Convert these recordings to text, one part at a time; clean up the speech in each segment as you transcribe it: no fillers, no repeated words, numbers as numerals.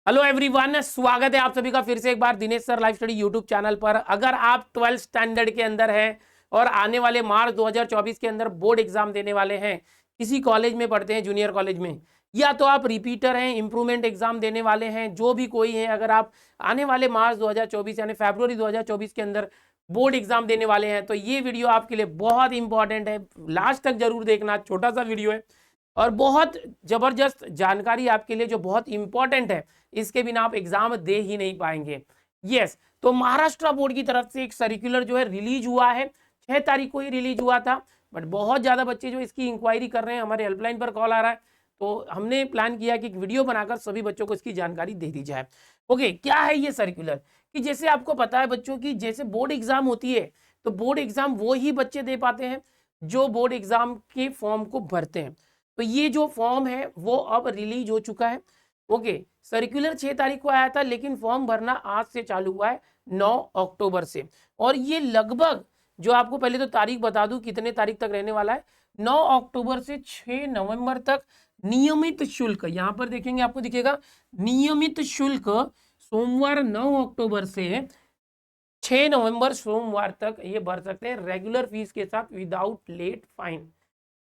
Hello everyone, स्वागत है आप सभी का फिर से एक बार Dinesh sir live study YouTube channel पर। अगर आप 12th स्टैंडर्ड के अंदर हैं और आने वाले मार्च 2024 के अंदर बोर्ड एग्जाम देने वाले हैं, किसी कॉलेज में पढ़ते हैं, जूनियर कॉलेज में, या तो आप रिपीटर हैं, इंप्रूवमेंट एग्जाम देने वाले हैं, जो भी कोई है, अगर आप आने वाले मार्च 2024 यानी फरवरी 2024 के अंदर बोर्ड एग्जाम देने वाले हैं, तो ये वीडियो आपके लिए बहुत इंपॉर्टेंट है। लास्ट तक जरूर देखना, छोटा सा वीडियो है और बहुत जबरदस्त जानकारी आपके लिए जो बहुत इंपॉर्टेंट है। इसके बिना आप एग्जाम दे ही नहीं पाएंगे। यस, तो महाराष्ट्र बोर्ड की तरफ से एक सर्कुलर जो है रिलीज हुआ है, 6 तारीख को ही रिलीज हुआ था। बट बहुत ज्यादा बच्चे जो इसकी इंक्वायरी कर रहे हैं, हमारे हेल्पलाइन पर कॉल आ रहा है, तो हमने प्लान किया कि एक वीडियो बनाकर सभी बच्चों को इसकी जानकारी दे दी जाए। ओके, क्या है ये सर्कुलर? कि जैसे आपको पता है बच्चों की, जैसे बोर्ड एग्जाम होती है, तो बोर्ड एग्जाम वो ही बच्चे दे पाते हैं जो बोर्ड एग्जाम के फॉर्म को भरते हैं। तो ये जो फॉर्म है वो अब रिलीज हो चुका है। ओके, सर्कुलर 6 तारीख को आया था, लेकिन फॉर्म भरना आज से चालू हुआ है, 9 अक्टूबर से। और ये लगभग, जो आपको पहले तो तारीख बता दूं कितने तारीख तक रहने वाला है, 9 अक्टूबर से 6 नवंबर तक नियमित शुल्क, यहां पर देखेंगे आपको दिखेगा नियमित शुल्क, सोमवार 9 अक्टूबर से 6 नवंबर सोमवार तक ये भर सकते हैं रेगुलर फीस के साथ विदाउट लेट फाइन।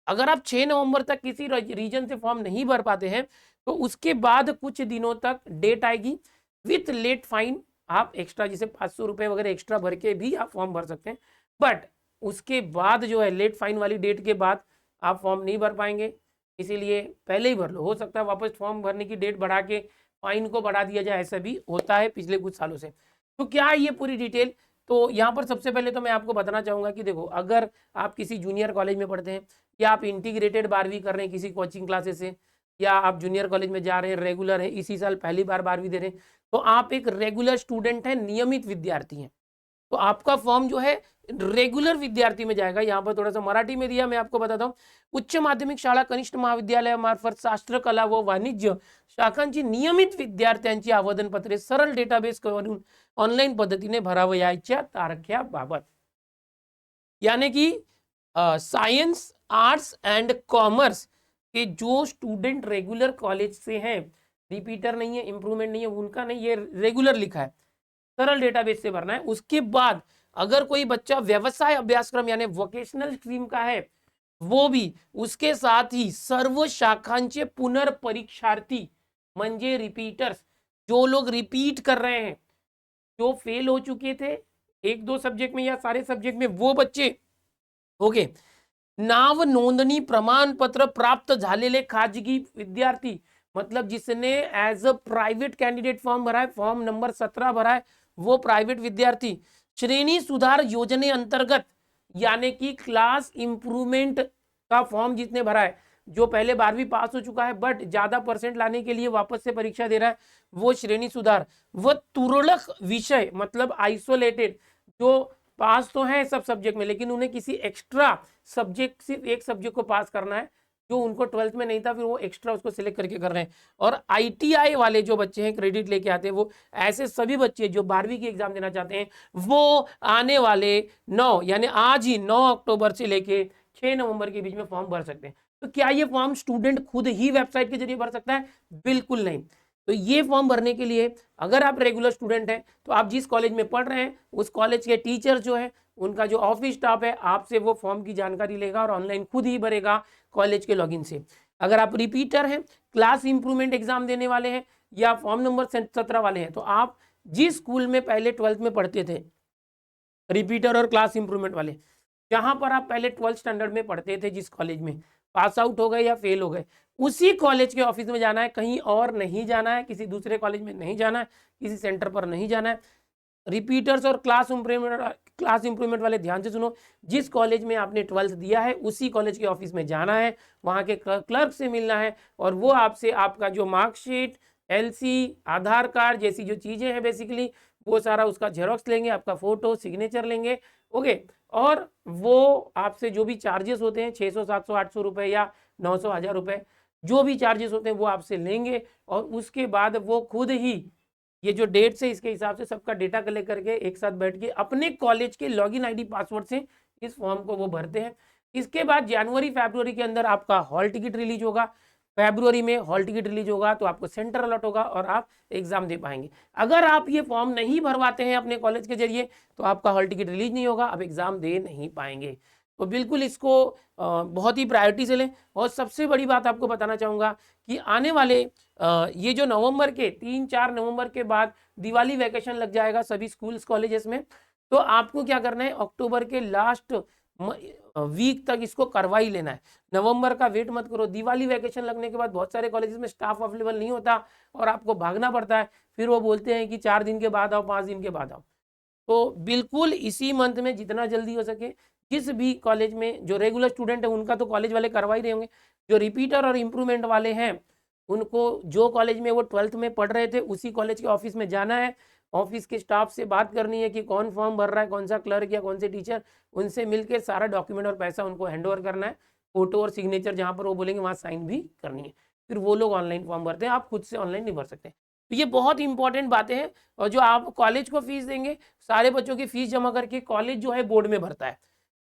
अगर आप 6 नवंबर तक किसी रीजन से फॉर्म नहीं भर पाते हैं, तो उसके बाद कुछ दिनों तक डेट आएगी विथ लेट फाइन। आप एक्स्ट्रा जैसे 500 रुपए वगैरह एक्स्ट्रा भर के भी आप फॉर्म भर सकते हैं। बट उसके बाद जो है लेट फाइन वाली डेट के बाद आप फॉर्म नहीं भर पाएंगे, इसीलिए पहले ही भर लो। हो सकता है वापस फॉर्म भरने की डेट बढ़ा के फाइन को बढ़ा दिया जाए, ऐसा भी होता है पिछले कुछ सालों से। तो क्या है ये पूरी डिटेल? तो यहाँ पर सबसे पहले तो मैं आपको बताना चाहूंगा कि देखो, अगर आप किसी जूनियर कॉलेज में पढ़ते हैं, या आप इंटीग्रेटेड 12वीं कर रहे हैं किसी कोचिंग क्लासेस से, या आप जूनियर कॉलेज में जा रहे हैं, रेगुलर है, इसी साल पहली बार 12वीं दे रहे हैं, तो आप एक रेगुलर स्टूडेंट हैं, नियमित विद्यार्थी हैं, तो आपका फॉर्म जो है रेगुलर विद्यार्थी में जाएगा। यहाँ पर थोड़ा सा मराठी में दिया, मैं आपको बताता हूँ। उच्च माध्यमिक शाळा कनिष्ठ महाविद्यालय मार्फत शास्त्र कला व वाणिज्य शाखांची नियमित विद्यार्थ्यांची आवेदनपत्रे सरळ डेटाबेस करून ऑनलाईन पद्धतीने भरावयाच्या तारखेबाबत, यानी कि साइंस, आर्ट्स एंड कॉमर्स के जो स्टूडेंट रेगुलर कॉलेज से हैं, रिपीटर नहीं है, इंप्रूवमेंट नहीं है, उनका नहीं, ये रेगुलर लिखा है, सरल डेटाबेस से भरना है। उसके बाद अगर कोई बच्चा व्यवसाय अभ्यासक्रम यानी वोकेशनल स्ट्रीम का है, वो भी, उसके साथ ही सर्व शाखांचे पुनर्परीक्षार्थी म्हणजे रिपीटर्स, जो लोग रिपीट कर रहे हैं, जो फेल हो चुके थे 1-2 सब्जेक्ट में या सारे सब्जेक्ट में, वो बच्चे। ओके, नाव नोंदणी प्रमाणपत्र प्राप्त झालेले खाजगी विद्यार्थी, मतलब जिसने as a private candidate form भरा है, फॉर्म नंबर 17 भरा है, वो प्राइवेट विद्यार्थी श्रेणी सुधार योजने अंतर्गत, यानी कि क्लास इंप्रूवमेंट का फॉर्म जिसने भरा है, जो पहले 12वीं पास हो चुका है बट ज्यादा परसेंट लाने के लिए वापस से परीक्षा दे रहा है, वो श्रेणी सुधार। वो तुरलक विषय, मतलब आइसोलेटेड, जो पास तो है सब सब्जेक्ट में, लेकिन उन्हें किसी एक्स्ट्रा सब्जेक्ट, सिर्फ एक सब्जेक्ट को पास करना है जो उनको 12th में नहीं था, फिर वो एक्स्ट्रा उसको सिलेक्ट करके कर रहे हैं। और आईटीआई वाले जो बच्चे हैं, क्रेडिट लेके आते हैं, वो ऐसे सभी बच्चे जो 12वीं की एग्जाम देना चाहते हैं, वो आने वाले 9 यानी आज ही 9 अक्टूबर से लेके 6 नवंबर के बीच में फॉर्म भर सकते हैं। तो क्या ये फॉर्म स्टूडेंट खुद ही वेबसाइट के जरिए भर सकता है? बिल्कुल नहीं। तो ये फॉर्म भरने के लिए अगर आप रेगुलर स्टूडेंट हैं, तो आप जिस कॉलेज में पढ़ रहे हैं उस कॉलेज के टीचर जो है, उनका जो ऑफिस स्टाफ है, आपसे वो फॉर्म की जानकारी लेगा और ऑनलाइन खुद ही भरेगा कॉलेज के लॉगिन से। अगर आप रिपीटर हैं, क्लास इंप्रूवमेंट एग्जाम देने वाले हैं, या फॉर्म नंबर 17 वाले हैं, तो आप जिस स्कूल में पहले 12th में पढ़ते थे, रिपीटर और क्लास इंप्रूवमेंट वाले, जहां पर आप पहले 12th स्टैंडर्ड में पढ़ते थे, जिस कॉलेज में पास आउट हो गए या फेल हो गए, उसी कॉलेज के ऑफिस में जाना है, कहीं और नहीं जाना है, किसी दूसरे कॉलेज में नहीं जाना है, किसी सेंटर पर नहीं जाना है। रिपीटर्स और क्लास इंप्रूवमेंट वाले ध्यान से सुनो, जिस कॉलेज में आपने 12th दिया है उसी कॉलेज के ऑफिस में जाना है, वहां के क्लर्क से मिलना है, और वो आपसे आपका जो मार्कशीट, एलसी, आधार कार्ड जैसी जो चीजें हैं बेसिकली, वो सारा उसका जेरोक्स लेंगे, आपका फोटो, सिग्नेचर लेंगे। ओके, और वो आपसे जो भी चार्जेस होते हैं, 600, 700, 800 रुपए या 900, 1000 रुपए, जो भी चार्जेस होते हैं वो आपसे लेंगे, और उसके बाद वो खुद ही ये जो डेट से इसके हिसाब से सबका डेटा कलेक्ट करके एक साथ बैठ के अपने कॉलेज के लॉगिन आईडी पासवर्ड से इस फॉर्म को वो भरते हैं। इसके बाद जनवरी फरवरी के अंदर आपका हॉल टिकट रिलीज होगा, फरवरी में हॉल टिकट रिलीज होगा तो आपको सेंटर अलॉट होगा और आप एग्जाम दे पाएंगे। अगर आप ये फॉर्म नहीं भरवाते हैं अपने कॉलेज के जरिए तो आपका हॉल टिकट रिलीज नहीं होगा, आप एग्जाम दे नहीं पाएंगे। तो बिल्कुल इसको बहुत ही प्रायोरिटी से लें। और सबसे बड़ी बात आपको बताना चाहूँगा कि आने वाले ये जो नवंबर के 3-4 नवंबर के बाद दिवाली वैकेशन लग जाएगा सभी स्कूल्स कॉलेजेस में। तो आपको क्या करना है, अक्टूबर के लास्ट वीक तक इसको करवा ही लेना है। नवंबर का वेट मत करो। दिवाली वैकेशन लगने के बाद बहुत सारे कॉलेजेस में स्टाफ अवेलेबल नहीं होता और आपको भागना पड़ता है, फिर वो बोलते हैं कि 4 दिन के बाद आओ, 5 दिन के बाद आओ। तो बिल्कुल इसी मंथ में जितना जल्दी हो सके जिस भी कॉलेज में जो रेगुलर स्टूडेंट है उनका तो कॉलेज वाले करवा ही रहे होंगे, जो रिपीटर और इम्प्रूवमेंट वाले हैं उनको जो कॉलेज में वो 12th में पढ़ रहे थे उसी कॉलेज के ऑफिस में जाना है, ऑफिस के स्टाफ से बात करनी है कि कौन फॉर्म भर रहा है, कौन सा क्लर्क या कौन से टीचर, उनसे मिलकर सारा डॉक्यूमेंट और पैसा उनको हैंड ओवर करना है। फोटो और सिग्नेचर जहाँ पर वो बोलेंगे वहाँ साइन भी करनी है, फिर वो लोग ऑनलाइन फॉर्म भरते हैं, आप खुद से ऑनलाइन नहीं भर सकते। तो ये बहुत इंपॉर्टेंट बातें हैं। और जो आप कॉलेज को फीस देंगे, सारे बच्चों की फीस जमा करके कॉलेज जो है बोर्ड में भरता है,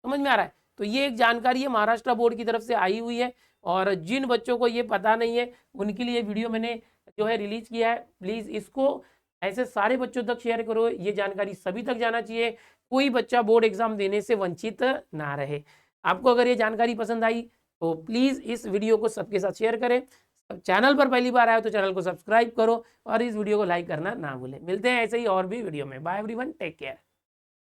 समझ में आ रहा है। तो ये एक जानकारी है महाराष्ट्र बोर्ड की तरफ से आई हुई है और जिन बच्चों को ये पता नहीं है उनके लिए वीडियो मैंने जो है रिलीज किया है। प्लीज़ इसको ऐसे सारे बच्चों तक शेयर करो, ये जानकारी सभी तक जाना चाहिए, कोई बच्चा बोर्ड एग्जाम देने से वंचित ना रहे। आपको अगर ये जानकारी पसंद आई तो प्लीज़ इस वीडियो को सबके साथ शेयर करें। चैनल पर पहली बार आए हो तो चैनल को सब्सक्राइब करो और इस वीडियो को लाइक करना ना भूलें। मिलते हैं ऐसे ही और भी वीडियो में। Bye everyone, take care.